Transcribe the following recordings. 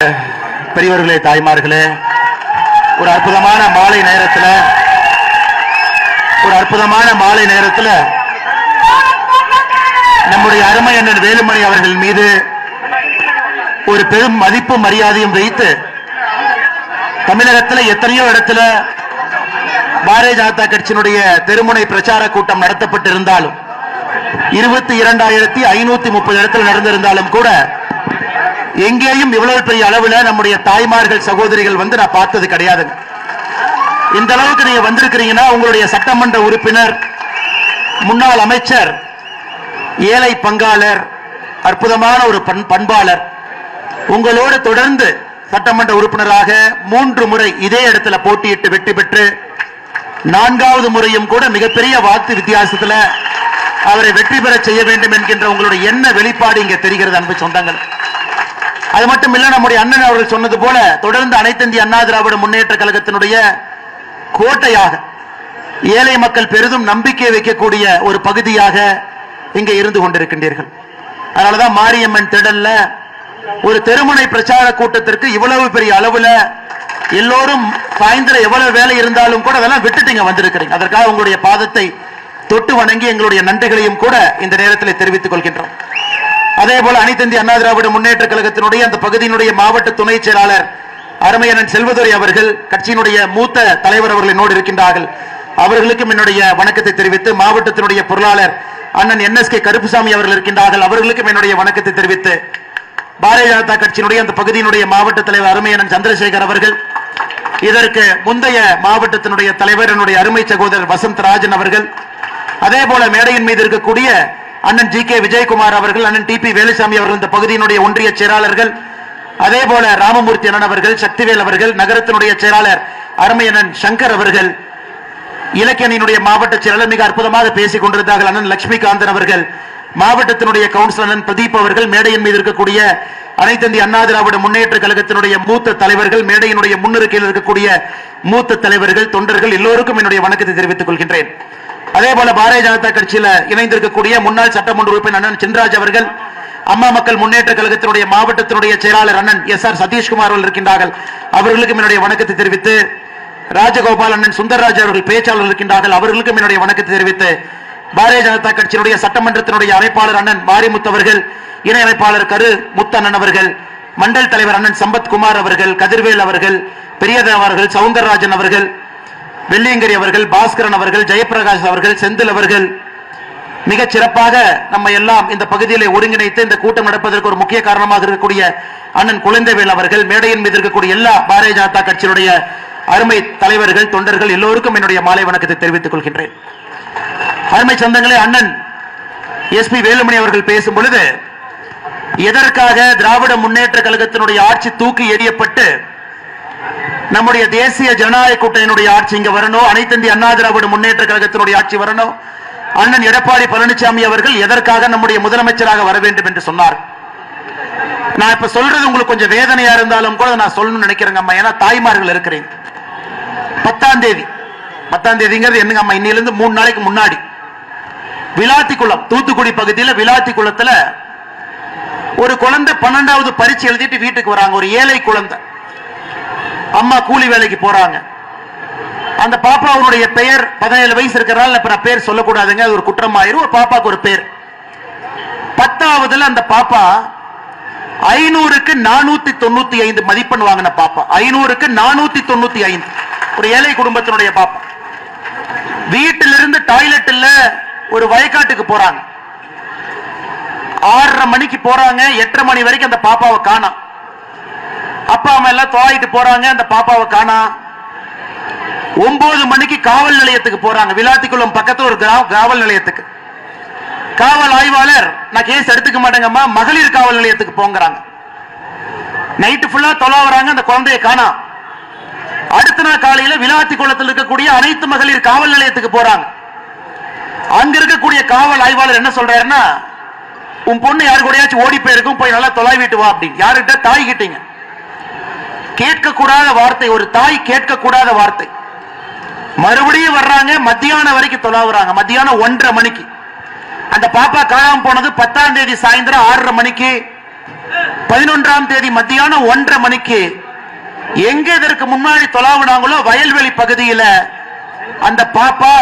பெரியவர்களே, தாய்மார்களே, ஒரு அற்புதமான மாலை நேரத்தில் நம்முடைய அருமை அண்ணன் வேலுமணி அவர்கள் மீது ஒரு பெரும் மதிப்பும் மரியாதையும் வைத்து தமிழகத்தில் எத்தனையோ இடத்துல பாரதிய ஜனதா கட்சியினுடைய தெருமுனை பிரச்சார கூட்டம் நடத்தப்பட்டிருந்தாலும் 22,530 இடத்தில் நடந்திருந்தாலும் கூட எங்கேயும் இவ்வளவு பெரிய அளவுல நம்முடைய தாய்மார்கள் சகோதரிகள் வந்து நான் பார்த்தது கிடையாதுங்க. இந்த அளவுக்கு நீங்க வந்திருக்கிறீங்கன்னா உங்களுடைய சட்டமன்ற உறுப்பினர், முன்னாள் அமைச்சர், ஏழை பங்காளர், அற்புதமான ஒரு பண்பாளர், உங்களோடு தொடர்ந்து சட்டமன்ற உறுப்பினராக 3 முறை இதே இடத்துல போட்டியிட்டு வெற்றி பெற்று 4வது முறையும் கூட மிகப்பெரிய வாக்கு வித்தியாசத்தில் அவரை வெற்றி பெற செய்ய வேண்டும் என்கின்ற உங்களுடைய எண்ண வெளிப்பாடு இங்கே தெரிகிறது அன்பு சொந்தங்கள். அது மட்டும் இல்ல, நம்முடைய அண்ணன் அவர்கள் சொன்னது போல தொடர்ந்து அனைத்து இந்திய அண்ணா திராவிட முன்னேற்ற கழகத்தினுடைய கோட்டையாக ஏழை மக்கள் பெரிதும் நம்பிக்கை வைக்கக்கூடிய ஒரு பகுதியாக இங்கே இருந்து கொண்டிருக்கின்றீர்கள். அதனாலதான் மாரியம்மன் திடல்ல ஒரு தெருமுனை பிரச்சார கூட்டத்திற்கு இவ்வளவு பெரிய அளவுல எல்லோரும் சாயந்தரம் எவ்வளவு வேலை இருந்தாலும் கூட அதெல்லாம் விட்டுட்டு வந்திருக்கிறீங்க. அதற்காக உங்களுடைய பாதத்தை தொட்டு வணங்கி எங்களுடைய நன்றிகளையும் கூட இந்த நேரத்தில் தெரிவித்துக் கொள்கின்றோம். அதே போல அனைத்து இந்திய அண்ணா திராவிட முன்னேற்ற கழகத்தினுடைய அந்த பகுதியினுடைய மாவட்ட துணை செயலாளர் அருமையண்ணன் செல்வதுரை அவர்கள், கட்சியினுடைய மூத்த தலைவர் அவர்கள் என்னோடு இருக்கின்றார்கள். அவர்களுக்கும் என்னுடைய வணக்கத்தை தெரிவித்து, மாவட்டத்தினுடைய பொருளாளர் அண்ணன் NSK கருப்புசாமி அவர்கள் இருக்கின்றார்கள், அவர்களுக்கும் என்னுடைய வணக்கத்தை தெரிவித்து, பாரதிய ஜனதா கட்சியினுடைய அந்த பகுதியினுடைய மாவட்ட தலைவர் அருமையண்ணன் சந்திரசேகர் அவர்கள், இதற்கு முந்தைய மாவட்டத்தினுடைய தலைவர் என்னுடைய அருமை சகோதரர் வசந்தராஜன் அவர்கள், அதே போல மேடையின் மீது இருக்கக்கூடிய அண்ணன் GK விஜயகுமார் அவர்கள், அண்ணன் TP வேலுசாமி அவர்கள், இந்த பகுதியினுடைய ஒன்றிய செயலாளர்கள், அதே போல ராமமூர்த்தி அண்ணன் அவர்கள், சக்திவேல் அவர்கள், நகரத்தினுடைய செயலாளர் அருமையண்ணன் சங்கர் அவர்கள், இலக்கியனுடைய மாவட்ட செயலாளர் மிக அற்புதமாக பேசிக் கொண்டிருந்தார்கள் அண்ணன் லட்சுமிகாந்தன் அவர்கள், மாவட்டத்தினுடைய கவுன்சிலர் அண்ணன் பிரதீப் அவர்கள், மேடையின் மீது இருக்கக்கூடிய அனைத்து இந்திய அண்ணா திராவிட முன்னேற்ற கழகத்தினுடைய மூத்த தலைவர்கள், மேடையினுடைய முன்னிருக்கையில் இருக்கக்கூடிய மூத்த தலைவர்கள், தொண்டர்கள் எல்லோருக்கும் என்னுடைய வணக்கத்தை தெரிவித்துக் கொள்கின்றேன். அதே போல பாரதிய ஜனதா கட்சியில் இணைந்திருக்கக்கூடிய முன்னாள் சட்டமன்ற உறுப்பினர் அண்ணன் சின்ராஜ் அவர்கள், அம்மா மக்கள் முன்னேற்ற கழகத்தினுடைய மாவட்டத்தினுடைய செயலாளர் அண்ணன் SR சதீஷ்குமார் அவர்கள் இருக்கின்றார்கள், அவர்களுக்கும் என்னுடைய வணக்கத்தை தெரிவித்து, ராஜகோபால் அண்ணன் சுந்தரராஜ் அவர்கள் பேச்சாளர் இருக்கின்றார்கள், அவர்களுக்கும் என்னுடைய வணக்கத்தை தெரிவித்து, பாரதிய ஜனதா கட்சியினுடைய சட்டமன்றத்தினுடைய அமைப்பாளர் அண்ணன் மாரிமுத்து அவர்கள், இணை அமைப்பாளர் கரு முத்தண்ணன் அவர்கள், மண்டல் தலைவர் அண்ணன் சம்பத்குமார் அவர்கள், கதிர்வேல் அவர்கள், பெரியதேவ அவர்கள், சவுந்தரராஜன் அவர்கள், வெள்ளியங்கரி அவர்கள், பாஸ்கரன் அவர்கள், ஜெயபிரகாஷ் அவர்கள், செந்தில் அவர்கள் மிகச் சிறப்பாக நம்ம எல்லாம் இந்த பகுதியில் ஒருங்கிணைத்து இந்த கூட்டம் நடப்பதற்கு ஒரு முக்கிய காரணமாக இருக்கக்கூடிய அண்ணன் குழந்தைவேல் அவர்கள், மேடையின் மீது இருக்கக்கூடிய எல்லா பாரதிய ஜனதா கட்சியினுடைய அருமை தலைவர்கள், தொண்டர்கள் எல்லோருக்கும் என்னுடைய மாலை வணக்கத்தை தெரிவித்துக் கொள்கின்றேன். அருமை சொந்தங்களே, அண்ணன் SP வேலுமணி அவர்கள் பேசும் பொழுது எதற்காக திராவிட முன்னேற்ற கழகத்தினுடைய ஆட்சி தூக்கி எறியப்பட்டு நம்முடைய தேசிய ஜனநாயக கூட்டணியினுடைய ஆட்சி இங்க வரணும், அனைத்து இந்திய அண்ணா திராவிட முன்னேற்ற கழகத்தினுடைய ஆட்சி வரணும், அண்ணன் எடப்பாடி பழனிசாமி அவர்கள் எதற்காக நம்முடைய முதலமைச்சராக வர வேண்டும் என்று சொன்னார். நான் இப்ப சொல்றது உங்களுக்கு கொஞ்சம் வேதனையா இருந்தாலும் கூட நான் சொல்லணும்னு நினைக்கிறேங்க அம்மா. ஏன்னா தாய்மார்கள் இருக்கிறீங்க. 10ஆம் தேதிங்கிறது என்னங்க அம்மா, இன்னிலிருந்து 3 நாளைக்கு முன்னாடி விளாத்திக்குளம், தூத்துக்குடி பகுதியில் விளாத்திக்குளத்துல ஒரு குழந்தை 12வது பரீட்சை எழுதிட்டு வீட்டுக்கு வராங்க. ஒரு ஏழை குழந்தை, அம்மா கூலி வேலைக்கு போறாங்க. அந்த பாப்பாவுடைய பெயர் 17 வயசு இருக்கிறனால இப்ப பேர் சொல்லக்கூடாதுங்க, அது ஒரு குற்றமாயிரும். ஒரு பாப்பாக்கு ஒரு பேர். 10ஆவதுல அந்த பாப்பா 500க்கு 495 மதிப்பெண் வாங்கின பாப்பா. 500க்கு 495. ஒரு ஏழை குடும்பத்தினுடைய பாப்பா வீட்டிலிருந்து டாய்லெட் இல்ல ஒரு வயக்காட்டுக்கு போறாங்க. 6:30 மணிக்கு போறாங்க, 8:30 மணி வரைக்கும் அந்த பாப்பாவை காணோம். அப்பா அம்மா எல்லாம் தொலைட்டு போறாங்க, அந்த பாப்பாவை காணா. 9 மணிக்கு காவல் நிலையத்துக்கு போறாங்க. விளாத்திக்குளம் பக்கத்துல ஒரு காவல் நிலையத்துக்கு. காவல் ஆய்வாளர், நான் கேஸ் எடுத்துக்க மாட்டேங்கம்மா, மகளிர் காவல் நிலையத்துக்கு போங்கிறாங்க. நைட்டு ஃபுல்லா தொலை வராங்க, அந்த குழந்தைய காணா. அடுத்த நாள் காலையில விளாத்திக்குளத்தில் இருக்கக்கூடிய அனைத்து மகளிர் காவல் நிலையத்துக்கு போறாங்க. அங்க இருக்கக்கூடிய காவல் ஆய்வாளர் என்ன சொல்றாருன்னா, உன் பொண்ணு யாரு கூடயாச்சும் ஓடி போயிருக்கும், போய் நல்லா தொலைவிட்டு வா அப்படின்னு. யாருகிட்ட? தாய் கிட்டீங்க. கேட்கக்கூடாத வார்த்தை, ஒரு தாய் கேட்கக்கூடாத வார்த்தை. மறுபடியும் வர்றாங்க, மத்தியானம் வரைக்கும் தொலைவுறாங்க. மத்தியானம் 1:30 மணிக்கு அந்த பாப்பா காணாம போனது 10ஆம் தேதி சாயந்தரம் 6:30 மணிக்கு 11ஆம் தேதி மத்தியானம் 1:30 மணிக்கு எங்க இதற்கு முன்னாடி தொலாவினாங்களோ வயல்வெளி பகுதியில் அந்த பாப்பா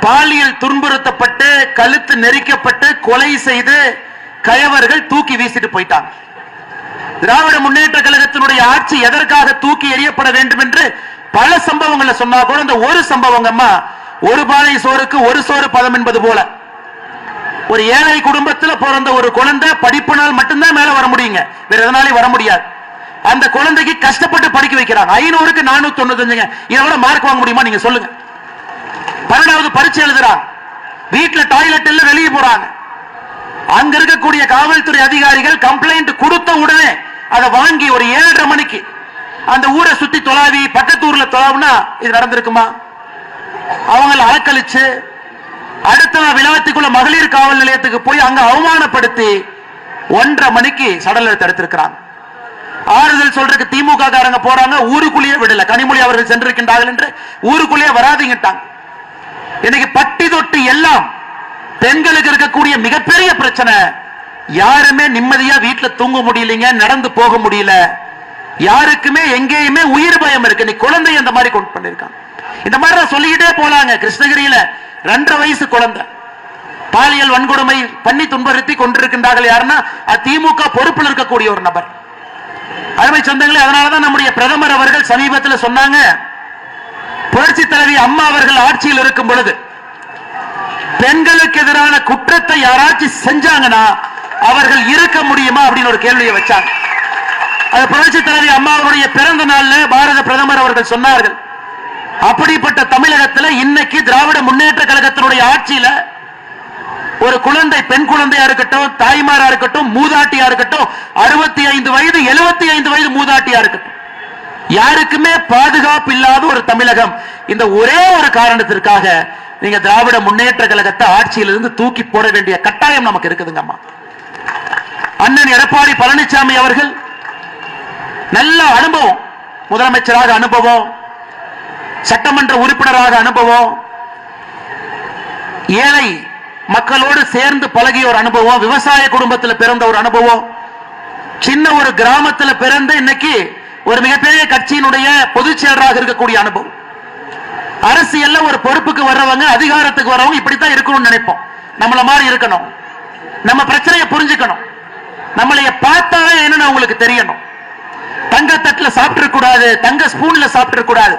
பாலியல் துன்புறுத்தப்பட்டு கழுத்து நெரிக்கப்பட்டு கொலை செய்து கயவர்கள் தூக்கி வீசிட்டு போயிட்டாங்க. திராவிட முன்னேற்ற கழகத்தினுடைய ஆட்சி எதற்காக தூக்கி எறியப்பட வேண்டும் என்று பல சம்பவங்களை சொன்னா கூட இந்த ஒரு சம்பவங்கம்மா, ஒரு பானை சோறுக்கு ஒரு சோறு பதம் என்பது போல, ஒரு ஏழை குடும்பத்தில் பிறந்த ஒரு குழந்தை படிப்பினால் மட்டும்தான் மேல வர முடியுங்க, வேற எதனாலே வர முடியாது. அந்த குழந்தைக்கு கஷ்டப்பட்டு படிக்க வைக்கிறாங்க. 500க்கு 495, இதை விட மார்க் வாங்க முடியுமா நீங்க சொல்லுங்க? 12வது பரீட்சை எழுதுறாங்க, வீட்டுல டாய்லெட் இல்ல, வெளியே போறாங்க. அங்க இருக்கக்கூடிய காவல்துறை அதிகாரிகள் கம்ப்ளைண்ட் கொடுத்த உடனே அதை வாங்கி ஒரு 7:30 மணிக்கு அந்த ஊரை சுத்தி தொலாவி பக்கத்து ஊர்ல தொலாவுனா இது நடந்திருக்குமா? அவங்களை அலக்கழிச்சு அடுத்த விழாத்துக்குள்ள மகளிர் காவல் நிலையத்துக்கு போய் அங்க அவமானப்படுத்தி 1:30 மணிக்கு சடல தடுத்திருக்கிறாங்க. ஆறுதல் சொல்றதுக்கு திமுக காரங்க போறாங்க, ஊருக்குள்ளேயே விடல. கனிமொழி அவர்கள் சென்றிருக்கின்றார்கள் என்று ஊருக்குள்ளேயே வராதீங்கட்டாங்க. இன்னைக்கு பட்டி தொட்டி எல்லாம் பெண்களுக்கு இருக்கக்கூடிய மிகப்பெரிய பிரச்சனை, யாருமே நிம்மதியா வீட்டுல தூங்க முடியலங்க, நடந்து போக முடியல, யாருக்குமே எங்கேயுமே உயிர் பயம் இருக்கு. நீ குழந்தை அந்த மாதிரி கொண்டு பண்ணிருக்காங்க. இந்த மாதிரி சொல்லிக்கிட்டே போலாங்க. கிருஷ்ணகிரியில 2.5 வயசு குழந்தை பாலியல் வன்கொடுமை பண்ணி துன்புறுத்தி கொண்டிருக்கின்றார்கள். யாருன்னா திமுக பொறுப்பில் இருக்கக்கூடிய ஒரு நபர். அருமை சொந்தங்களே, அதனாலதான் நம்முடைய பிரதமர் அவர்கள் சமீபத்தில் சொன்னாங்க, புரட்சி தலைவி அம்மா அவர்கள் ஆட்சியில் இருக்கும் பொழுது பெண்களுக்கு எதிரான குற்றத்தை யாராச்சும் செஞ்சாங்கன்னா அவர்கள் இருக்க முடியுமா அப்படின்னு ஒரு கேள்வியை வச்சாங்க. அது புரட்சி தலைவி அம்மாவுடைய பிறந்த நாள்ல பாரத பிரதமர் அவர்கள் சொன்னார்கள், அப்படிப்பட்ட தமிழகத்தில் இன்னைக்கு திராவிட முன்னேற்ற கழகத்தினுடைய ஆட்சியில ஒரு குழந்தை, பெண் குழந்தையா இருக்கட்டும், தாய்மாரா இருக்கட்டும், மூதாட்டியா இருக்கட்டும், 65 வயது 75 வயது மூதாட்டியா இருக்கட்டும், யாருக்குமே பாதுகாப்பு இல்லாத ஒரு தமிழகம். இந்த ஒரே ஒரு காரணத்திற்காக நீங்க திராவிட முன்னேற்ற கழகத்தை ஆட்சியிலிருந்து தூக்கி போட வேண்டிய கட்டாயம் நமக்கு இருக்குதுங்க. அம்மா அண்ணன் எடப்பாடி பழனிசாமி அவர்கள் நல்ல அனுபவம், முதலமைச்சராக அனுபவம், சட்டமன்ற உறுப்பினராக அனுபவம், ஏழை மக்களோடு சேர்ந்து பழகிய ஒரு அனுபவம், விவசாய குடும்பத்தில் பிறந்த ஒரு அனுபவம், சின்ன ஒரு கிராமத்தில் பிறந்து இன்னைக்கு ஒரு மிகப்பெரிய கட்சியினுடைய பொதுச் செயலராக இருக்கக்கூடிய அனுபவம். அரசியல்ல ஒரு பொறுப்புக்கு வர்றவங்க, அதிகாரத்துக்கு வர்றவங்க இப்படித்தான் இருக்கணும்னு நினைப்போம். நம்மள மாதிரி இருக்கணும், நம்ம பிரச்சனையை புரிஞ்சுக்கணும், நம்மளைய பார்த்தாலே என்னன்னு உங்களுக்கு தெரியணும். தங்க தட்டுல சாப்பிட்டு கூடாது, தங்க ஸ்பூன்ல சாப்பிட்டு கூடாது,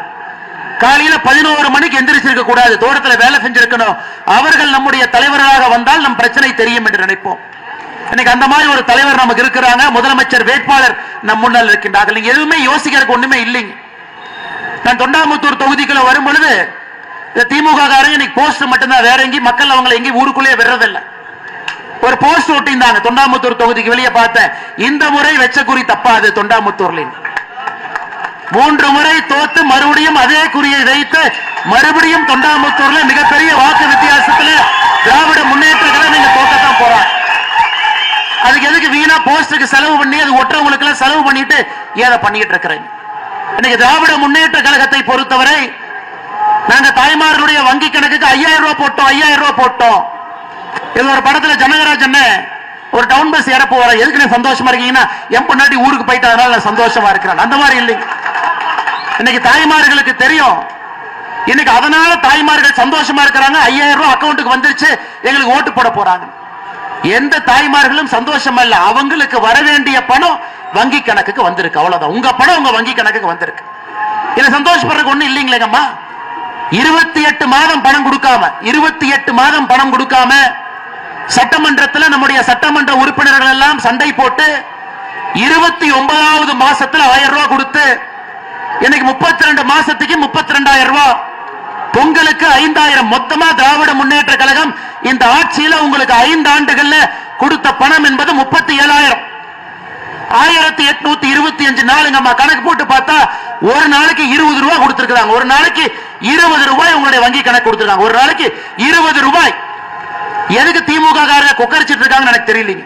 காலையில 11 மணிக்கு எந்திரிச்சிருக்க கூடாது, தோட்டத்துல வேலை செஞ்சிருக்கணும். அவர்கள் நம்முடைய தலைவராக வந்தால் நம் பிரச்சனை தெரியும் என்று நினைப்போம். இன்னைக்கு அந்த மாதிரி ஒரு தலைவர் நமக்கு இருக்கிறாங்க. முதலமைச்சர் வேட்பாளர் நம் முன்னால் இருக்கின்றார்கள். நீங்க எதுவுமே யோசிக்கிறதுக்கு ஒண்ணுமே இல்லைங்க. நான் தொண்டாமுத்தூர் தொகுதிக்குள்ள வரும் பொழுது திமுக காரங்க இன்னைக்கு போஸ்ட் மட்டும்தான், வேற எங்கேயும் மக்கள் அவங்களை எங்கேயும் ஊருக்குள்ளேயே விடுறதில்லை. ஒரு போஸ்ட் ஒட்டிந்தாங்க தொண்டாமுத்தூர் தொகுதிக்கு வெளியே பார்த்தேன், இந்த முறை வெச்ச குறி தப்பாது தொண்டாமுத்தூர்ல. 3 முறை தோத்து மறுபடியும் அதே குறியை வைத்து மறுபடியும் தொண்டாமுத்தூர்ல மிகப்பெரிய வாக்கு வித்தியாசத்துல திராவிட முன்னேற்ற கழகம் நீங்க தோக்கத்தான் போறாங்க. அதுக்கு எதுக்கு வீணா போஸ்டுக்கு செலவு பண்ணி அது ஒற்றவங்களுக்கு எல்லாம் செலவு பண்ணிட்டு ஏதை பண்ணிட்டு இருக்கிறேன். இன்னைக்கு திராவிட முன்னேற்ற கழகத்தை பொறுத்தவரை நாங்க தாய்மார்களுடைய வங்கி கணக்குக்கு 5000 ரூபாய் போட்டோம், 5000 ரூபாய் போட்டோம். இது ஒரு படத்துல ஜனகராஜன் ஒரு டவுன் பஸ் ஏற போற, எதுக்கு நீங்க சந்தோஷமா இருக்கீங்கன்னா என் பொண்டாட்டி ஊருக்கு போயிட்டு அதனால நான் சந்தோஷமா இருக்கிறேன். அந்த மாதிரி இல்லைங்க. இன்னைக்கு தாய்மார்களுக்கு தெரியும், இன்னைக்கு அதனால தாய்மார்கள் சந்தோஷமா இருக்கிறாங்க. 5000 ரூபாய் அக்கௌண்ட்டுக்கு வந்துருச்சு, எங்களுக்கு ஓட்டு போட போறாங்க. எந்த தாய்மார்களும் சந்தோஷமா இல்ல, அவங்களுக்கு வர வேண்டிய பணம் வங்கி கணக்குக்கு வந்திருக்கு, அவ்வளவுதான். உங்க பணம் உங்க வங்கி கணக்குக்கு வந்திருக்கு. இதுல சந்தோஷப்படுறதுக்கு ஒண்ணு இல்லைங்களேங்கம்மா. 28 மாதம் பணம் கொடுக்காம, 28 மாதம் பணம் கொடுக்காம சட்டமன்றத்தில் நம்முடைய சட்டமன்ற உறுப்பினர்கள் எல்லாம் சண்டை போட்டு 29வது மாசத்துல 1000 ரூபாய் கொடுத்து இன்னைக்கு 32 மாசத்துக்கு 32,000 ரூபாய், பொங்கலுக்கு 5000, மொத்தமா திராவிட முன்னேற்ற கழகம் இந்த ஆட்சியில உங்களுக்கு 5 ஆண்டுகள்ல கொடுத்த பணம் என்பது 37,000. 1825 நாளுங்கம்மா. கணக்கு போட்டு பார்த்தா ஒரு நாளைக்கு 20 ரூபாய் கொடுத்திருக்காங்க. ஒரு நாளைக்கு 20 ரூபாய் உங்களுடைய வங்கி கணக்கு கொடுத்திருக்காங்க. ஒரு நாளைக்கு 20 ரூபாய். எதுக்கு திமுக காரங்க கொக்கரிச்சிட்டு இருக்காங்கன்னு எனக்கு தெரியலீங்க.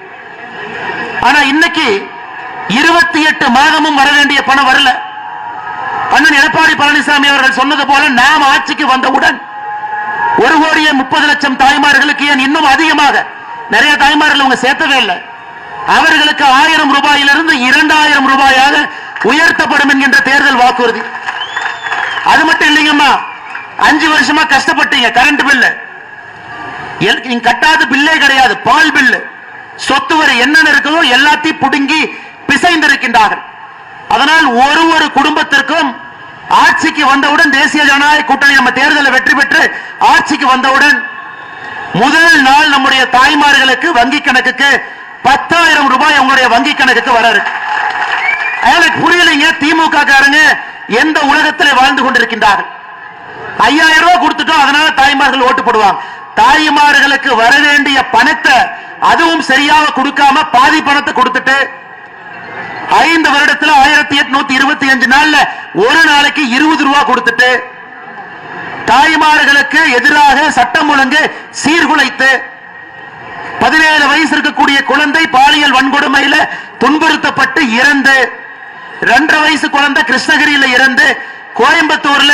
ஆனா இன்னைக்கு 28 மாதமும் வர வேண்டிய பணம் வரல. அண்ணன் எடப்பாடி பழனிசாமி அவர்கள் சொன்னது போல நாம் ஆட்சிக்கு வந்தவுடன் 1,30,00,000 தாய்மார்களுக்கு ஏன் இன்னும் அதிகமாக, நிறைய தாய்மார்கள் அவங்க சேர்த்தவே இல்லை, அவர்களுக்கு 1000 ரூபாயிலிருந்து 2000 ரூபாயாக உயர்த்தப்படும் என்கின்ற தேர்தல் வாக்குறுதி. அது மட்டும் இல்லைங்கம்மா, 5 வருஷமா கஷ்டப்பட்டீங்க. கரண்ட் பில்லு கட்டாத பில்லே கிடையாது. பால் பில்லு, சொத்து வரி என்னென்ன இருக்குதோ எல்லாத்தையும் புடுங்கி பிசைந்திருக்கின்றார்கள். அதனால் ஒரு குடும்பத்திற்கும் ஆட்சிக்கு வந்தவுடன் தேசிய ஜனநாயக கூட்டணி நம்ம தேர்தலில் வெற்றி பெற்று ஆட்சிக்கு வந்தவுடன் முதல் நாள் நம்முடைய தாய்மார்களுக்கு வங்கி கணக்குக்கு 10,000 ரூபாய் உங்களுடைய வங்கி கணக்குக்கு வர இருக்கு. எனக்கு புரியலைங்க, திமுக காரங்க எந்த உலகத்தில் வாழ்ந்து கொண்டிருக்கின்றார்கள்? 5000 ரூபாய் கொடுத்துட்டோம், அதனால தாய்மார்கள் ஓட்டு போடுவாங்க. தாய்மார்களுக்கு வர வேண்டிய பணத்தை அதுவும் சரியாக கொடுக்காம பாதி பணத்தை கொடுத்துட்டு 5 வருடத்தில் 1825 நாள்ல ஒரு நாளைக்கு 20 ரூபாய் கொடுத்துட்டு தாய்மார்களுக்கு எதிராக சட்டம் ஒழுங்கு சீர்குலைத்து 17 வயசு இருக்கக்கூடிய குழந்தை பாலியல் வன்கொடுமையில துன்புறுத்தப்பட்டு இறந்து, 2.5 வயசு குழந்தை கிருஷ்ணகிரியில இறந்து, கோயம்புத்தூர்ல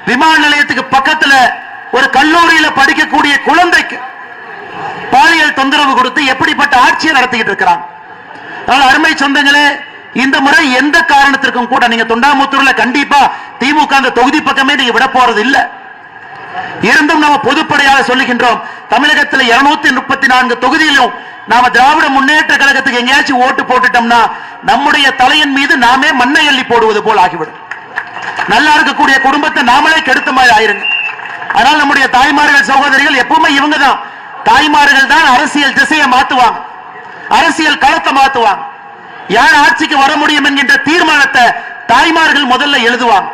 விமான நிலையத்துக்கு பக்கத்துல ஒரு கல்லூரியில படிக்கக்கூடிய குழந்தைக்கு பாலியல் தொந்தரவு கொடுத்து எப்படிப்பட்ட ஆட்சியை நடத்திக்கிட்டு இருக்கிறாங்க. அருமை சொந்தங்களே, இந்த முறை எந்த காரணத்திற்கும் கூட நீங்க தொண்டாமுத்தூர்ல கண்டிப்பா திமுக அந்த தொகுதி பக்கமே நீங்க விட போறது இல்ல. இருந்தும் நாம பொதுப்படையாக சொல்லுகின்றோம், தமிழகத்தில் 234 தொகுதியிலும் நாம திராவிட முன்னேற்ற கழகத்துக்கு எங்கேயாச்சும் ஓட்டு போட்டுட்டோம்னா நம்முடைய தலையின் மீது நாமே மண்ணை அள்ளி போடுவது போல் ஆகிவிடும். நல்லா இருக்கக்கூடிய குடும்பத்தை நாமளே கெடுத்த மாதிரி ஆயிருங்க. அதனால் நம்முடைய தாய்மார்கள் சகோதரிகள் எப்பவுமே இவங்க தான், தாய்மார்கள் தான் அரசியல் திசையை மாத்துவாங்க, அரசியல் களத்தை மாத்துவாங்க. யார் ஆட்சிக்கு வர முடியும் என்கின்ற தீர்மானத்தை தாய்மார்கள் முதல்ல எழுதுவாங்க.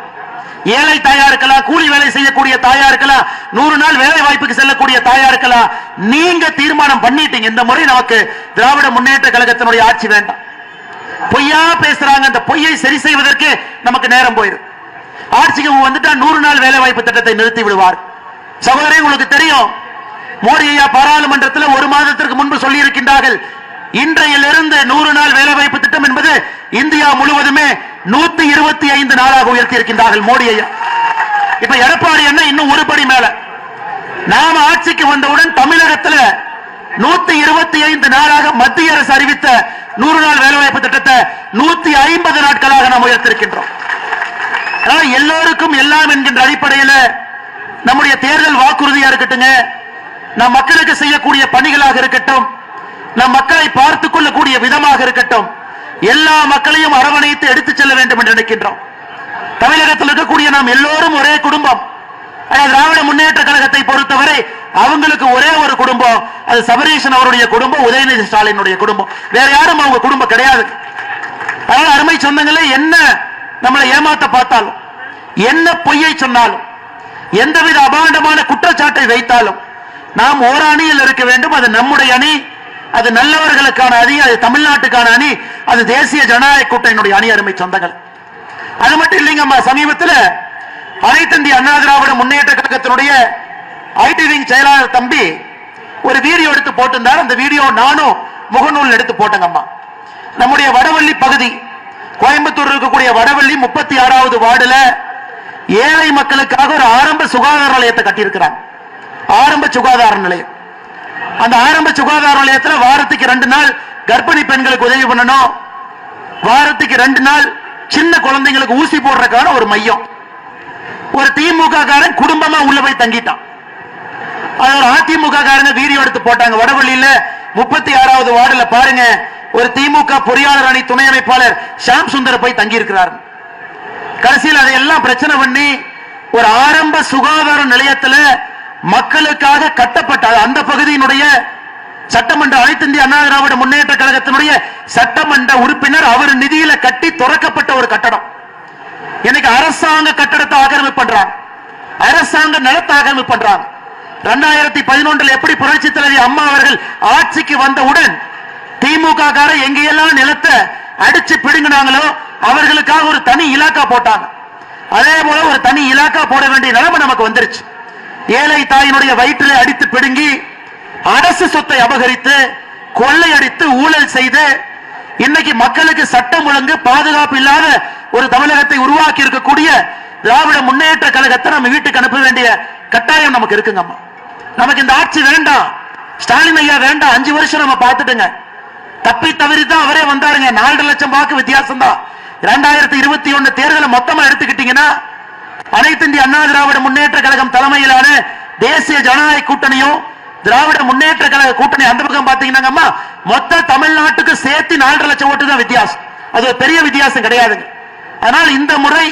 ஏழை தாயா இருக்கலாம், கூலி வேலை செய்யக்கூடிய தாயா இருக்கலாம், 100 நாள் வேலை வாய்ப்புக்கு செல்லக்கூடிய தாயா இருக்கலாம். நீங்க தீர்மானம் பண்ணிட்டீங்க, இந்த முறை நமக்கு திராவிட முன்னேற்ற கழகத்தினுடைய ஆட்சி வேண்டாம். பொய்யா பேசுறாங்க, அந்த பொய்யை சரி செய்வதற்கு நமக்கு நேரம் போயிடும். ஆட்சிக்கு வந்துட்டா 100 நாள் வேலை வாய்ப்பு திட்டத்தை நிறுத்தி விடுவார். சகோதரி, உங்களுக்கு தெரியும், மோடி ஐயா பாராளுமன்றத்தில் 1 மாதத்திற்கு முன்பு சொல்லி இருக்கின்றார்கள், இன்றையிலிருந்து 100 நாள் வேலை வாய்ப்பு திட்டம் என்பது இந்தியா முழுவதுமே 125 நாளாக உயர்த்தி இருக்கின்றார்கள் மோடி ஐயா. இப்ப எடப்பாடி என்ன இன்னும் ஒரு படி மேல. நாம ஆட்சிக்கு வந்தவுடன் தமிழகத்தில் 125 நாளாக மத்திய அரசு அறிவித்த 100 நாள் வேலை வாய்ப்பு திட்டத்தை 150 நாட்களாக நாம் உயர்த்திருக்கின்றோம். எல்லோருக்கும் எல்லாம் என்கின்ற அடிப்படையில் நம்முடைய தேர்தல் வாக்குறுதியா இருக்கட்டுங்க, நம் மக்களுக்கு செய்யக்கூடிய பணிகளாக இருக்கட்டும், நம் மக்களை பார்த்துக் கொள்ளக்கூடிய விதமாக இருக்கட்டும், எல்லா மக்களையும் அரவணைத்து எடுத்துச் செல்ல வேண்டும் என்று நினைக்கின்றோம். தமிழகத்தில் இருக்கக்கூடிய நாம் எல்லோரும் ஒரே குடும்பம். திராவிட முன்னேற்ற கழகத்தை பொறுத்தவரை அவங்களுக்கு ஒரே ஒரு குடும்பம், அது சபரீஷன் அவருடைய குடும்பம், உதயநிதி ஸ்டாலினுடைய குடும்பம், வேற யாரும் அவங்க குடும்பம் கிடையாது. அதனால அருமை சொந்தங்களே, என்ன நம்மளை ஏமாத்த பார்த்தாலும், என்ன பொய்யை சொன்னாலும், எந்தவித அபாண்டமான குற்றச்சாட்டை வைத்தாலும் நாம் ஒரு அணியில் இருக்க வேண்டும். அது நம்முடைய அணி, அது நல்லவர்களுக்கான அணி, அது தமிழ்நாட்டுக்கான அணி, அது தேசிய ஜனநாயக கூட்டணியினுடைய அணி. அருமை சொந்தங்கள், அது மட்டும் இல்லைங்கம்மா, சமீபத்தில் அனைத்து இந்திய அண்ணா திராவிட முன்னேற்ற கழகத்தினுடைய ஐடி விங் செயலாளர் தம்பி ஒரு வீடியோ எடுத்து போட்டிருந்தார். அந்த வீடியோ நானும் முகநூல் எடுத்து போட்டேங்கம்மா. நம்முடைய வடவள்ளி பகுதி, கோயம்புத்தூர் இருக்கக்கூடிய வடவள்ளி 36வது வார்டுல ஏழை மக்களுக்காக ஒரு ஆரம்ப சுகாதார நிலையத்தை கட்டியிருக்கிறாங்க. ஆரம்ப சுகாதார நிலையம். அந்த ஆரம்ப சுகாதார நிலையத்தில் வாரத்துக்கு 2 நாள் கர்ப்பிணி பெண்களுக்கு உதவி பண்ணணும், வாரத்துக்கு 2 நாள் சின்ன குழந்தைங்களுக்கு ஊசி போடுறதுக்கான ஒரு மையம். ஒரு திமுக காரன் குடும்பமா உள்ள போய் தங்கிட்டான். அதிமுக காரங்க வீடியோ எடுத்து போட்டாங்க. வடவள்ளியில 36வது வார்டுல பாருங்க, ஒரு திமுக பொறியாளர் அணி துணை அமைப்பாளர் ஷாம் சுந்தர் போய் தங்கி இருக்கிறார். கடைசியில் அதையெல்லாம் பிரச்சனை பண்ணி ஒரு ஆரம்ப சுகாதார நிலையத்தில் மக்களுக்காக கட்டப்பட்ட அந்த பகுதியினுடைய சட்டமன்ற அனைத்து இந்திய அண்ணா திராவிட முன்னேற்ற கழகத்தினுடைய சட்டமன்ற உறுப்பினர் அவர் நிதியில கட்டி திறக்கப்பட்ட ஒரு கட்டடம். இன்னைக்கு அரசாங்க கட்டடத்தை ஆக்கிரமிப்பு பண்றாங்க, அரசாங்க நிலத்தை ஆக்கிரமிப்பு பண்றாங்க. 2011 எப்படி புரட்சி தலைவி அம்மா அவர்கள் ஆட்சிக்கு வந்தவுடன் திமுக கார எங்கெல்லாம் நிலத்தை அடிச்சு பிடுங்கினாங்களோ அவர்களுக்காக ஒரு தனி இலாக்கா போட்டாங்க. அதே போல ஒரு தனி இலாக்கா போட வேண்டிய நிலைமை நமக்கு வந்துருச்சு. ஏழை தாயினுடைய வயிற்றிலே அடித்து பிடுங்கி அரசு சொத்தை அபகரித்து கொள்ளையடித்து ஊழல் செய்து இன்னைக்கு மக்களுக்கு சட்டம் ஒழுங்கு பாதுகாப்பு இல்லாத ஒரு தமிழகத்தை உருவாக்கி இருக்கக்கூடிய திராவிட முன்னேற்ற கழகத்தை நம்ம வீட்டுக்கு அனுப்ப வேண்டிய கட்டாயம் நமக்கு இருக்குங்கம்மா. நமக்கு இந்த ஆட்சி வேண்டாம், ஸ்டாலின் ஐயா வேண்டாம். 5 வருஷம் நம்ம பார்த்துட்டுங்க. தப்பி தவறி தான் அவரே வந்தாருங்க. 4 லட்சம் வாக்கு வித்தியாசம் தான். 2021 தேர்தலை மொத்தமா எடுத்துக்கிட்டீங்கன்னா அனைத்து இந்திய அண்ணா திராவிட முன்னேற்ற கழகம் தலைமையிலான தேசிய ஜனநாயக கூட்டணியும் திராவிட முன்னேற்ற கழக கூட்டணி அந்த பக்கம் பாத்தீங்கன்னா மொத்த தமிழ்நாட்டுக்கு சேர்த்து 4 லட்சம் ஓட்டு தான் வித்தியாசம். அது ஒரு பெரிய வித்தியாசம் கிடையாதுங்க. ஆனால் இந்த முறை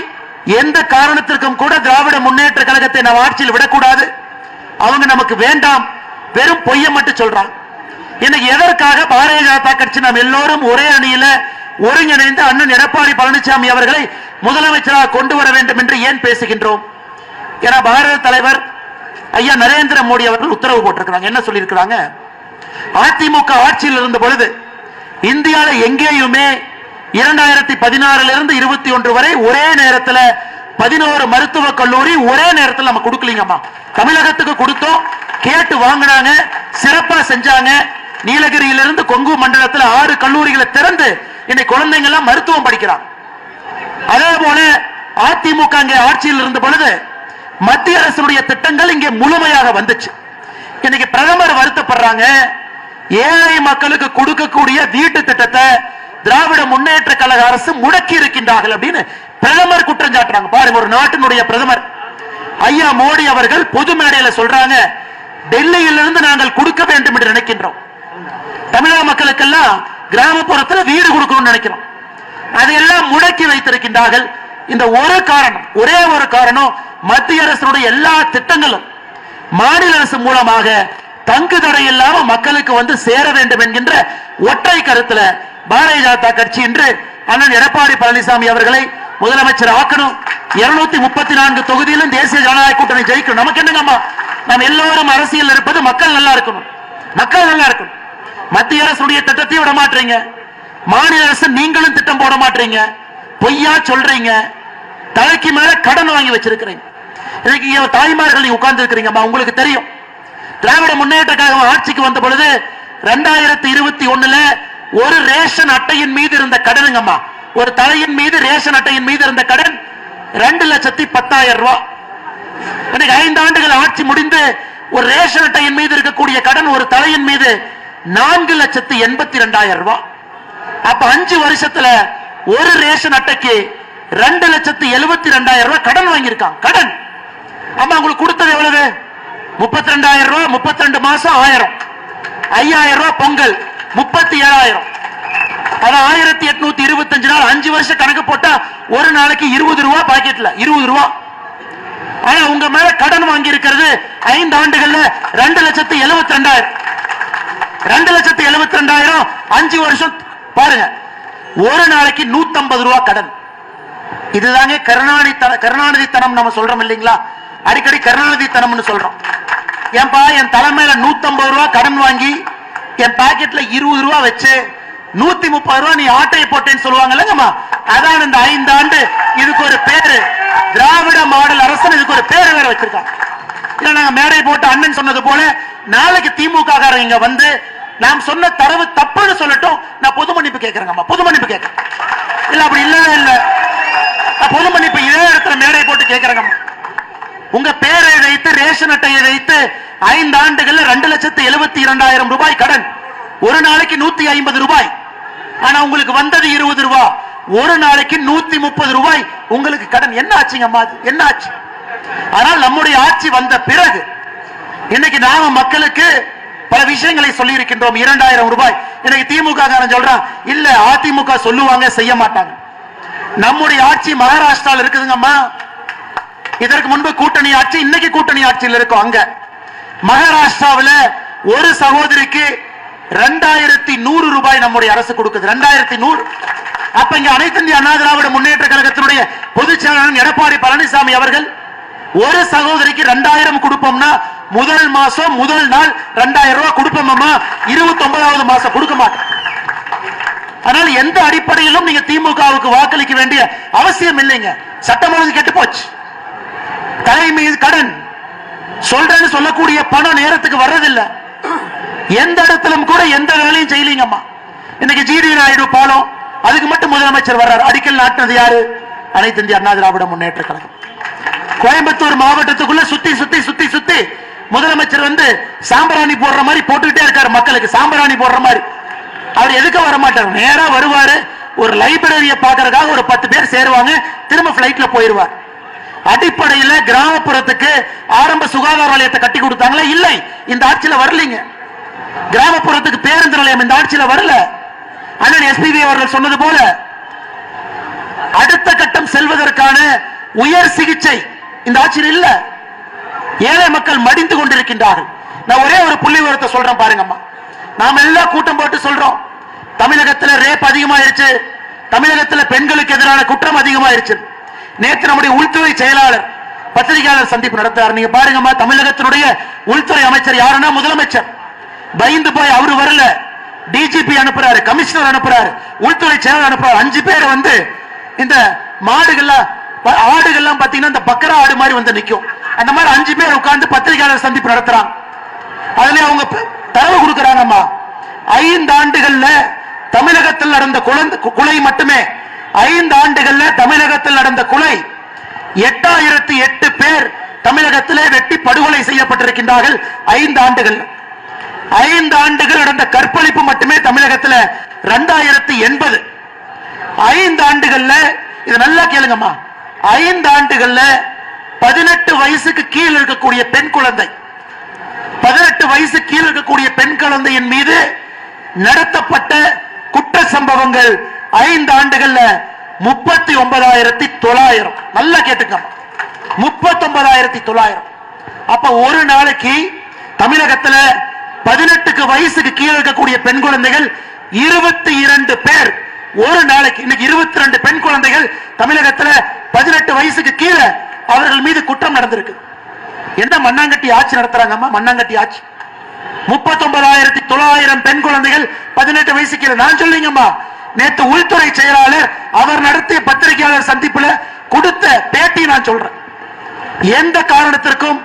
எந்த காரணத்திற்கும் கூட திராவிட முன்னேற்ற கழகத்தை நாம் ஆட்சியில் விடக்கூடாது. அவங்க நமக்கு வேண்டாம், வெறும் பொய்யை மட்டும் சொல்றாங்க. இன்னைக்கு எதற்காக பாரதிய ஜனதா கட்சி நாம் எல்லோரும் ஒரே அணியில ஒருங்கிணைந்து அண்ணன் எடப்பாடி பழனிசாமி அவர்களை முதலமைச்சராக கொண்டு வர வேண்டும் என்று ஏன் பேசுகின்றோம்? ஏன்னா பாரத தலைவர் ஐயா நரேந்திர மோடி அவர்கள் உத்தரவு போட்டிருக்கிறாங்க. என்ன சொல்லியிருக்கிறாங்க? அதிமுக ஆட்சியில் இருந்த பொழுது இந்தியாவில் எங்கேயுமே 2016 இருந்து 21 வரை ஒரே நேரத்தில் 11 மருத்துவக் கல்லூரி ஒரே நேரத்தில் நம்ம கொடுக்கலீங்கம்மா. தமிழகத்துக்கு கொடுத்தோம், கேட்டு வாங்கினாங்க, சிறப்பா செஞ்சாங்க. நீலகிரியிலிருந்து கொங்கு மண்டலத்தில் 6 கல்லூரிகளை திறந்து இன்னைக்கு குழந்தைங்க எல்லாம் மருத்துவம் படிக்கிறாங்க. அதே போல அதிமுக அங்கே ஆட்சியில் இருந்த பொழுது மத்திய அரசுடைய திட்டங்கள் இங்கே முழுமையாக வந்துச்சு. இன்னைக்கு பிரதமர் வருத்தப்படுறாங்க, ஏழை மக்களுக்கு கொடுக்கக்கூடிய வீட்டு திட்டத்தை திராவிட முன்னேற்ற கழக அரசு முடக்கி இருக்கின்றார்கள் அப்படின்னு பிரதமர் குற்றம் சாட்டுறாங்க. பாருங்க, ஒரு நாட்டினுடைய பிரதமர் ஐயா மோடி அவர்கள் பொது மேடையில சொல்றாங்க, டெல்லியிலிருந்து நாங்கள் கொடுக்க வேண்டும் என்று நினைக்கின்றோம். தமிழக மக்களுக்கெல்லாம் கிராமப்புறத்தில் வீடு கொடுக்கணும்னு நினைக்கிறோம். அதையெல்லாம் முடக்கி வைத்திருக்கின்றார்கள். இந்த ஒரு காரணம், ஒரே ஒரு காரணம், மத்திய அரசுடைய எல்லா திட்டங்களும் மாநில அரசு மூலமாக தங்கு தடை இல்லாம மக்களுக்கு வந்து சேர வேண்டும் என்கின்ற ஒற்றை கருத்துல பாரதிய ஜனதா கட்சி இன்று அண்ணன் எடப்பாடி பழனிசாமி அவர்களை முதலமைச்சர் ஆக்கணும். 234 தொகுதியிலும் தேசிய ஜனநாயக கூட்டணி ஜெயிக்கணும். நமக்கு என்னங்கம்மா, நாம் எல்லோரும் அரசியல் இருப்பது மக்கள் நல்லா இருக்கணும், மக்கள் நல்லா இருக்கணும். மத்திய அரசுடைய திட்டத்தையும் விட மாட்டீங்க, மாநில அரசு நீங்களும் திட்டம் போட மாட்டீங்க, பொய்யா சொல்றீங்க, தலைக்கு மேல கடன் வாங்கி வச்சிருக்கிறீங்க. இன்னைக்கு தாய்மார்கள் உட்கார்ந்து இருக்கிறீங்கம்மா, உங்களுக்கு தெரியும் திராவிட முன்னேற்ற கழகம் ஆட்சிக்கு வந்த பொழுது 2021 ஒரு ரேஷன் அட்டையின் மீது இருந்த கடனுங்கம்மா, ஒரு தலையின் மீது ரேஷன் அட்டையின் மீது இருந்த கடன் 2,10,000 ரூபாய். இன்னைக்கு 5 ஆண்டுகள் ஆட்சி முடிந்து ஒரு ரேஷன் அட்டையின் மீது இருக்கக்கூடிய கடன் ஒரு தலையின் மீது 4,82,000 ரூபாய். அப்ப 5 வருஷத்துல ஒரு ரேஷன் அட்டைக்கு 2,72,000 ரூபாய் கடன் வாங்கியிருக்காங்க. கடன் ஆமா, உங்களுக்கு கொடுத்தது எவ்வளவு? 32,000 ரூபாய், 32 மாசம் 1000, 5,000 ரூபாய் பொங்கல், 37,000. அது 1825 நாள், 5 வருஷம் கணக்கு போட்டா ஒரு நாளைக்கு 20 ரூபாய் பாக்கெட்ல 20 ரூபாய். ஆனா உங்க மேல கடன் வாங்கி இருக்கிறது 5 ஆண்டுகள்ல 2,72,000. 2,72,000 5 வருஷம் பாருங்க, ஒரு நாளைக்கு 150 ரூபாய் கடன். இதுதாங்க கருணாநிதி தனம் நம்ம சொல்றோம் இல்லைங்களா? அடிக்கடி கருணாநிதி தனம்னு சொல்றோம். ஏன்பா என் தலைமையில 150 ரூபாய் கடன் வாங்கி என் பாக்கெட்ல 20 ரூபாய் வச்சு 130 ரூபாய் நீ ஆட்டையை போட்டேன்னு சொல்லுவாங்கல்லங்கம்மா, அதான் இந்த 5 ஆண்டு. இதுக்கு ஒரு பேரு திராவிட மாடல் அரசு, இதுக்கு ஒரு பேரு வேற வச்சிருக்காங்க. இல்ல நாங்க மேடை போட்டு அண்ணன் சொன்னது போல நாளைக்கு திமுக காரங்க இங்க வந்து நாம் சொன்ன தரவு தப்புன்னு சொல்லட்டும், நான் பொது மன்னிப்பு கேட்கிறேங்கம்மா, பொது மன்னிப்பு கேட்கிறேன். இல்ல அப்படி இல்லவே இல்ல, பொது மன்னிப்பு இதே இடத்துல மேடை போட்டு கேட்கிறேங்கம்மா. உங்க பேரை வைத்து ரேஷன் அட்டையை வைத்து 5 ஆண்டுகள்ல 2,72,000 ரூபாய் கடன், ஒரு நாளைக்கு 150 ரூபாய். ஆனா உங்களுக்கு வந்தது 20 ரூபாய், ஒரு நாளைக்கு 130 ரூபாய் உங்களுக்கு கடன். என்ன ஆச்சுங்கம்மா, என்ன ஆச்சு? ஆனால் நம்முடைய ஆட்சி வந்த பிறகு இன்னைக்கு நாம மக்களுக்கு பல விஷயங்களை சொல்லி இருக்கின்றோம். 2,000 ரூபாய். இன்னைக்கு திமுக காரன் சொல்றான், இல்ல அதிமுக சொல்லுவாங்க செய்ய மாட்டாங்க. நம்முடைய ஆட்சி மகாராஷ்டிராவில் இருக்குதுங்கம்மா. இதற்கு முன்பு கூட்டணி ஆட்சி, இன்னைக்கு கூட்டணி ஆட்சியில் இருக்கும். அங்க மகாராஷ்டிராவில் ஒரு சகோதரிக்கு 2,100 ரூபாய் நம்முடைய அரசு கொடுக்குது. 2,100. அப்ப இங்க அனைத்து இந்திய அண்ணா திராவிட முன்னேற்ற கழகத்தினுடைய பொதுச் செயலாளர் எடப்பாடி பழனிசாமி அவர்கள் ஒரு சகோதரிக்கு 2,000 கொடுப்போம்னா முதல் மாசம் முதல் நாள் 2,000 ரூபாய் கொடுப்போம்மா, 29வது மாசம் கொடுக்க மாட்டோம். அதனால எந்த அடிப்படையிலும் நீங்க திமுகவுக்கு வாக்களிக்க வேண்டிய அவசியம் இல்லைங்க. சட்டம் ஒழுங்கு கெட்டு போச்சு. தலை மீது கடன் சொல்றேன்னு சொல்லக்கூடிய பணம் நேரத்துக்கு வர்றதில்லை. எந்த இடத்திலும் கூட எந்த வேலையும் செய்யலீங்கம்மா. இன்னைக்கு ஜிடி நாயுடு பாலம், அதுக்கு மட்டும் முதலமைச்சர் வர்றாரு. அடிக்கல் நாட்டினது யாரு? அனைத்து இந்திய அண்ணா திராவிட முன்னேற்ற கழகம். கோயம்புத்தூர் மாவட்டத்துக்குள்ள சுத்தி சுத்தி சுத்தி சுத்தி முதலமைச்சர் வந்து சாம்பிராணி போடுற மாதிரி போட்டுக்கிட்டே இருக்காரு. மக்களுக்கு சாம்பிராணி போடுற மாதிரி அவர் எதுக்கு வர மாட்டார், நேரா வருவாரு, ஒரு லைப்ரரியை பார்க்கறதுக்காக ஒரு 10 பேர் சேருவாங்க, திரும்ப பிளைட்ல போயிருவார். அடிப்படையில் கிராமப்புறத்துக்கு ஆரம்ப சுகாதார நிலையத்தை கட்டி கொடுத்தாங்களா? இல்லை, இந்த ஆட்சியில வரலீங்க. கிராமப்புறத்துக்கு பேருந்து நிலையம் இந்த ஆட்சியில வரல. அண்ணன் எஸ்பிபி அவர்கள் சொன்னது போல அடுத்த கட்டம் செல்வதற்கான உயர் சிகிச்சை இந்த ஆட்சியில் இல்ல. ஏழை மக்கள் மடிந்து கொண்டிருக்கின்றார்கள். நான் ஒரே ஒரு புள்ளி விவரத்தை சொல்றேன் பாருங்கம்மா. நாம எல்லாம் கூட்டம் போட்டு சொல்றோம், தமிழகத்தில் ரேப் அதிகமாயிருச்சு, தமிழகத்தில் பெண்களுக்கு எதிரான குற்றம் அதிகமாயிருச்சு. நேற்று நம்முடைய உள்துறை செயலாளர் பத்திரிகையாளர் சந்திப்பு நடத்துறார். நீங்க பாருங்கம்மா, தமிழகத்தினுடைய உள்துறை அமைச்சர் யாருன்னா முதலமைச்சர். பயந்து போய் அவரு வரல, டிஜிபி அனுப்புறாரு, கமிஷனர் அனுப்புறாரு, உள்துறை செயலாளர் அனுப்புறாரு. 5 பேர் வந்து இந்த மாடுகள்லாம் ஆடுகள்லாம் பாத்தீங்கன்னா இந்த பக்கரா ஆடு மாதிரி வந்து நிக்கும். அந்த மாதிரி 5 பேர் உட்கார்ந்து பத்திரிகையாளர் சந்திப்பு நடத்துறாங்க. அதுல அவங்க தரவு கொடுக்கறாங்கம்மா. 5 ஆண்டுகள்ல தமிழகத்தில் நடந்த கொலை மட்டுமே 5 ஆண்டுகள்ல தமிழகத்தில் நடந்த கொலை 8008 பேர் தமிழகத்திலே வெட்டி படுகொலை செய்யப்பட்டிருக்கின்றார்கள். 5 ஆண்டுகள் 5 ஆண்டுகள் நடந்த கற்பழிப்பு மட்டுமே தமிழகத்தில் 2080. 5 ஆண்டுகள்ல இது நல்லா கேளுங்கம்மா, 5 ஆண்டுகள்ல 18 வயசுக்கு கீழ் இருக்கக்கூடிய பெண் குழந்தை, 18 வயசு கீழ் இருக்கக்கூடிய பெண் குழந்தையின் மீது நடத்தப்பட்ட குற்ற சம்பவங்கள் 5 ஆண்டுகள்ல 39,900. நல்லா கேட்டுக்கம்மா, 39,900. அப்ப ஒரு நாளைக்கு தமிழகத்தில் 18 வயசுக்கு கீழே இருக்கக்கூடிய பெண் குழந்தைகள் 22 பேர் ஒரு நாளைக்கு. இன்னைக்கு 22 பெண் குழந்தைகள் தமிழகத்தில் 18 வயசுக்கு கீழே அவர்கள் மீது குற்றம் நடந்திருக்கு. என்ன மண்ணாங்கட்டி ஆட்சி நடத்துறாங்கம்மா, மண்ணாங்கட்டி ஆட்சி. 39,900 பெண் குழந்தைகள் 18 வயசு கீழே. நான் சொல்லிங்கம்மா, நேற்று உள்துறை செயலாளர் அவர் நடத்திய பத்திரிகையாளர் சந்திப்புல கொடுத்த பேட்டி நான் சொல்றேன். எந்த காரணத்திற்கும்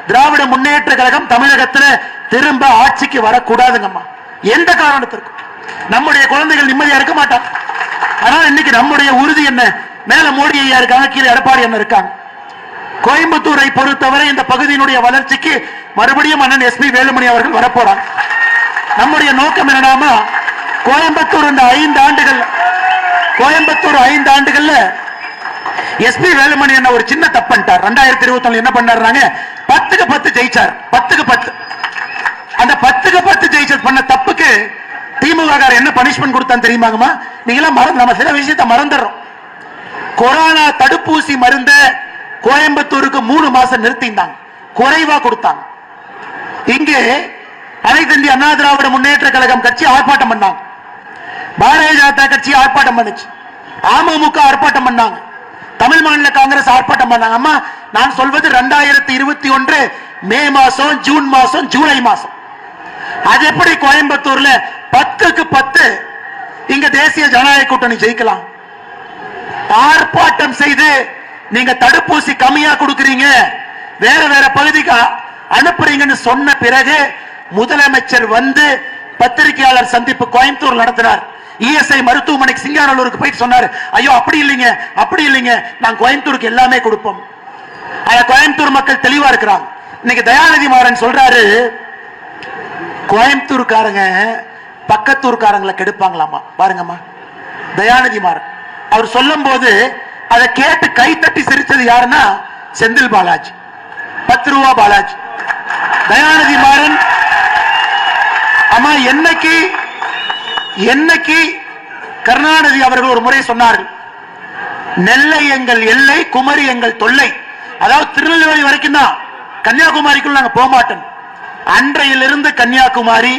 திராவிட முன்னேற்ற கழகம் தமிழகத்தில் திரும்ப ஆட்சிக்கு வரக்கூடாதுங்கம்மா. எந்த காரணத்திற்கும் நம்முடைய குழந்தைகள் நிம்மதியா இருக்க மாட்டாங்க. ஆனால் இன்னைக்கு நம்முடைய உறுதி என்ன? மேல மோடி ஐயா இருக்காங்க, கீழே எடப்பாடி அண்ணன் இருக்காங்க. கோயம்புத்தூரை பொறுத்தவரை இந்த பகுதியினுடைய வளர்ச்சிக்கு மறுபடியும் அண்ணன் எஸ்பி வேலுமணி அவர்கள் வரப்போறாங்க. நம்முடைய நோக்கம் என்னன்னா, கோயம்புத்தூர் இந்த 5 ஆண்டுகள், கோயம்புத்தூர் 5 ஆண்டுகள்ல எஸ்பி வேலுமணி என்ன ஒரு சின்ன தப்புட்டார். 2021 என்ன பண்ணாருங்க, 10க்கு 10 ஜெயிச்சார். 10க்கு 10. அந்த 10க்கு 10 ஜெயிச்சது பண்ண தப்புக்கு திமுக என்ன பனிஷ்மெண்ட் கொடுத்தான்னு தெரியுமாங்கம்மா? நீங்களாம் நம்ம சில விஷயத்தை மறந்துடுறோம். கொரோனா தடுப்பூசி மருந்த கோயம்புத்தூருக்கு 3 மாசம் நிறுத்தினாங்க, குறைவா கொடுத்தாங்க. இங்கே அனைத்து இந்திய அண்ணா திராவிட முன்னேற்ற கழகம் கட்சி ஆர்ப்பாட்டம் பண்ணாங்க, பாரதிய ஜனதா கட்சி ஆர்ப்பாட்டம் பண்ணுச்சு, அமமுக ஆர்ப்பாட்டம் பண்ணாங்க, தமிழ் மாநில காங்கிரஸ் ஆர்ப்பாட்டம் பண்ணாங்க. அம்மா, நான் சொல்வது 2021 மே மாசம், ஜூன் மாசம், ஜூலை மாசம். அது எப்படி கோயம்புத்தூர்ல 10க்கு 10 இங்க தேசிய ஜனநாயக கூட்டணி ஜெயிக்கலாம்? ஆர்ப்பாட்டம் செய்து நீங்க தடுப்பூசி கம்மியா கொடுக்கறீங்க, வேற வேற பகுதிக்கு அனுப்புறீங்கன்னு சொன்ன பிறகு முதலமைச்சர் வந்து பத்திரிகையாளர் சந்திப்பு கோயம்புத்தூர் நடத்தினார். இஎஸ்ஐ மருத்துவமனைக்கு சிங்காரலூருக்கு போயிட்டு சொன்னார், ஐயோ அப்படி இல்லைங்க, அப்படி இல்லைங்க, நான் கோயம்புத்தூருக்கு எல்லாமே கொடுப்போம். கோயம்புத்தூர் மக்கள் தெளிவா இருக்கிறாங்க. இன்னைக்கு தயாநிதி மாறன் சொல்றாரு, கோயம்புத்தூர்காரங்க பக்கத்தூர்காரங்களை கெடுப்பாங்களாமா. பாருங்கம்மா, தயாநிதி மாறன் அவர் சொல்லும் போது அதை கேட்டு கை தட்டி சிரிச்சது யாருன்னா செந்தில் பாலாஜி, 10 ரூபா பாலாஜி. தயாநிதி மாறன் அம்மா, என்னைக்கு கருணாநிதி அவர்கள் ஒரு முறை சொன்னார்கள், நெல்லை எங்கள் எல்லை, குமரி எங்கள் தொல்லை. அதாவது திருநெல்வேலி வரைக்கும் தான், கன்னியாகுமரிக்குள்ள நாங்க போக மாட்டோம். அன்றையிலிருந்து கன்னியாகுமரி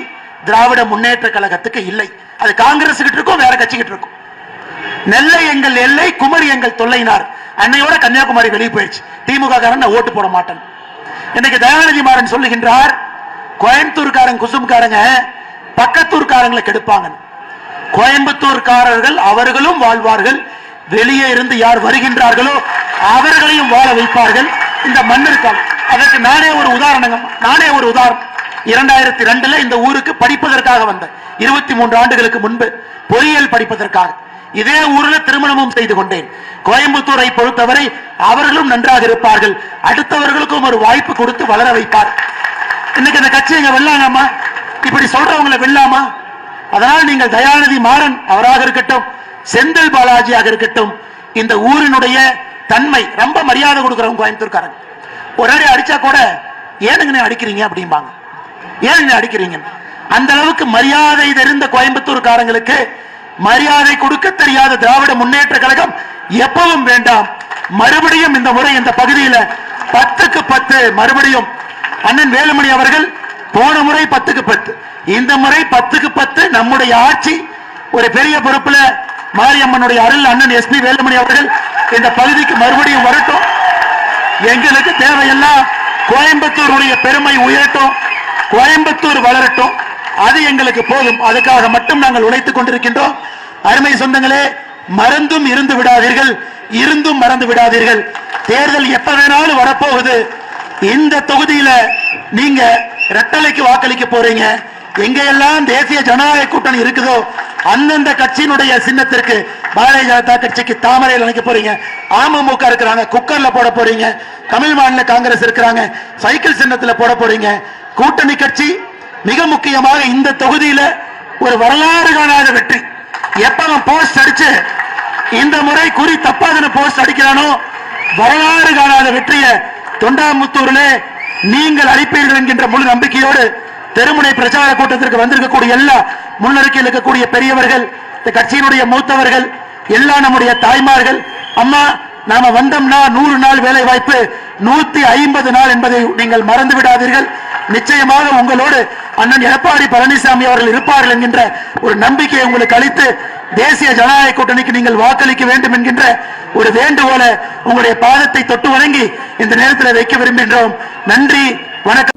திராவிட முன்னேற்ற கழகத்துக்கு இல்லை, அது காங்கிரஸ் கிட்ட இருக்கும், வேற கட்சி கிட்ட இருக்கும். நெல்லை எங்கள் எல்லை, குமரி எங்கள் தொல்லைனார். அன்னையோட கன்னியாகுமரி வெளியே போயிடுச்சு. திமுக காரன் ஓட்டு போட மாட்டேன். இன்னைக்கு தயாநிதி மாறன் சொல்லுகின்றார், கோயம்புத்தூர்காரங்க குசும்காரங்க பக்கத்தூர்காரங்களை கெடுப்பாங்க. கோயம்புத்தூர்காரர்கள் அவர்களும் வாழ்வார்கள், வெளியே இருந்து யார் வருகின்றார்களோ அவர்களையும் வாழ வைப்பார்கள் இந்த மண்ணிற்காக. அதற்கு நானே ஒரு உதாரணம். 2002 இந்த ஊருக்கு படிப்பதற்காக வந்த 23 ஆண்டுகளுக்கு முன்பு பொறியியல் படிப்பதற்காக இதே ஊரில் திருமணமும் செய்து கொண்டேன். கோயம்புத்தூரை பொறுத்தவரை அவர்களும் நன்றாக இருப்பார்கள், அடுத்தவர்களுக்கும் ஒரு வாய்ப்பு கொடுத்து வளர வைப்பார். இன்னைக்கு அந்த கட்சி எங்க வெல்லாமா? இப்படி சொல்றவங்களை வெல்லாமா? அதனால் நீங்கள் தயாநிதி மாறன் அவராக இருக்கட்டும், செந்தில் பாலாஜியாக இருக்கட்டும், இந்த ஊரினுடைய தன்மை ரொம்ப மரியாதை கொடுக்கிறவங்க கோயம்புத்தூர்காரங்க. ஒரு அடி அடிச்சா கூட ஏனுங்க அடிக்கிறீங்க அப்படிம்பாங்க, ஏனுங்க அடிக்கிறீங்க. அந்த அளவுக்கு மரியாதை தெரிந்த கோயம்புத்தூர்காரங்களுக்கு மரியாதை கொடுக்க தெரியாத திராவிட முன்னேற்ற கழகம் எப்பவும் வேண்டாம். மறுபடியும் இந்த முறை இந்த பகுதியில் 10க்கு 10 மறுபடியும் அண்ணன் வேலுமணி அவர்கள் போன முறை 10க்கு 10, இந்த முறை 10க்கு 10 நம்முடைய ஆட்சி. ஒரு பெரிய பொறுப்புல மாரியம்மனுடைய அருள் அண்ணன் எஸ்பி வேலுமணி அவர்கள் இந்த பகுதிக்கு மறுபடியும் வரட்டும். எங்களுக்கு தேவையெல்லாம் கோயம்புத்தூருடைய பெருமை உயரட்டும், கோயம்புத்தூர் வளரட்டும், அது எங்களுக்கு போதும். அதுக்காக மட்டும் நாங்கள் உழைத்துக் கொண்டிருக்கின்றோம். அருமை சொந்தங்களே, மறந்தும் இருந்து விடாதீர்கள், இருந்தும் மறந்து விடாதீர்கள். தேர்தல் எப்ப வேணாலும் வரப்போகுது. இந்த தொகுதியில நீங்க ரெட்டலைக்கு வாக்களிக்க போறீங்க. எங்கெல்லாம் தேசிய ஜனநாயக கூட்டணி இருக்குதோ அந்தந்த கட்சியினுடைய சின்னத்திற்கு, பாரதிய ஜனதா கட்சிக்கு தாமரையில் நினைக்க போறீங்க, அமமுக இருக்கிறாங்க குக்கர்ல போட போறீங்க, தமிழ் மாநில காங்கிரஸ் இருக்கிறாங்க சைக்கிள் சின்னத்தில் போட போறீங்க. கூட்டணி கட்சி மிக முக்கியமாக இந்த தொகுதியில ஒரு வரலாறு காணாத வெற்றி. எப்ப போஸ்ட் அடிச்சு இந்த முறை குறி தப்பாதன போஸ்ட் அடிக்கிறானோ வரலாறு காணாத வெற்றியை தொண்டாமுத்தூர்ல நீங்கள் அளிப்பீர்கள் என்கின்ற முழு நம்பிக்கையோடு தெருமுனை பிரச்சார கூட்டத்திற்கு வந்திருக்கக்கூடிய எல்லா முன்னறிக்கையில் இருக்கக்கூடிய பெரியவர்கள், இந்த கட்சியினுடைய மூத்தவர்கள், எல்லா நம்முடைய தாய்மார்கள், அம்மா நாம வந்தோம்னா 100 நாள் வேலை வாய்ப்பு 150 நாள் என்பதை நீங்கள் மறந்து விடாதீர்கள். நிச்சயமாக உங்களோடு அண்ணன் எடப்பாடி பழனிசாமி அவர்கள் இருப்பார்கள் என்கின்ற ஒரு நம்பிக்கையை உங்களுக்கு அளித்து தேசிய ஜனநாயக கூட்டணிக்கு நீங்கள் வாக்களிக்க வேண்டும் என்கின்ற ஒரு வேண்டுகோளை உங்களுடைய பாதத்தை தொட்டு வணங்கி இந்த நேரத்தில் வைக்க விரும்புகின்றோம். நன்றி, வணக்கம்.